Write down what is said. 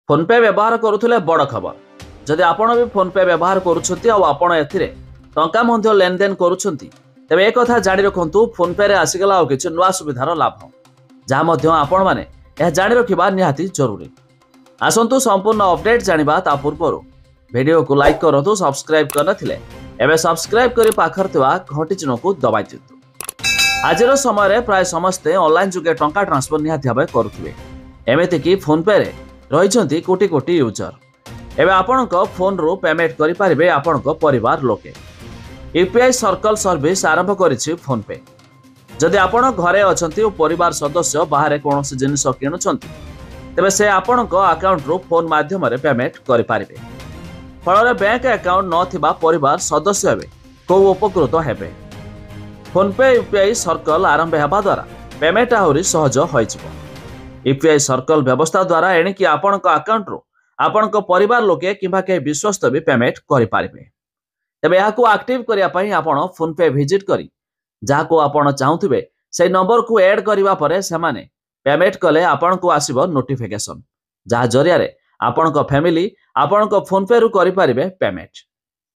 PhonePe व्यवहार करुले बड़ खबर जदि आपण भी फोनपे व्यवहार करुँच टंका लेन देन करुँच तेरे एक कथा जाणी रखु फोनपे रे आसीगला आ किसी नुआ सुविधार लाभ जहाँ आपण मैंने जाणी रखा निहाती जरूरी। आसतु संपूर्ण अपडेट जानिबा ता पूर्व वीडियो को लाइक करूँ सब्सक्राइब करनथिले एबे सब्सक्राइब करी पाखर थिबा घंटी चिन्ह को दबाई दियंतु। आजिर समय प्राय समस्ते ऑनलाइन जुगे टंका ट्रांसफर निहाती भाबे करुथिबे एमिति कि फोनपे रे रहिछंती कोटी कोटी यूजर एबे आपणक फोन रो पेमेंट करि पारिबे आपणक परिवार लोके। यूपीआई सर्कल सर्विस आरंभ करिछि फोनपे। जदि आपण घरे अछंती और परिवार सदस्य बाहर कोनोसी जिनिस किणुछंती तेबे से आपणक अकाउंट रो फोन माध्यम रे पेमेंट करि पारिबे। फल बैंक अकाउंट नथिबा परिवार सदस्य हेबे को उपकृत हेबे। फोनपे यूपीआई सर्कल आरंभ हेबा द्वारा पेमेंट आहुरी सहज होइजिवो। यूपीआई सर्कल व्यवस्था द्वारा एणिकी आपणक अकाउंट रो आपणक परिवार लोके किंबा के विश्वस्त भी पेमेंट करि पारिबे। तेबे याकू एक्टिव करिया पई आपण फोनपे विजिट करी जाको आपण चाहुथिबे से नंबर को ऐड करिवा परे सेमाने पेमेंट कले आपणको आसीबो नोटिफिकेशन जहा जरिया रे आपणको फैमिली आपणको फोनपे रु करि पारिबे पेमेंट।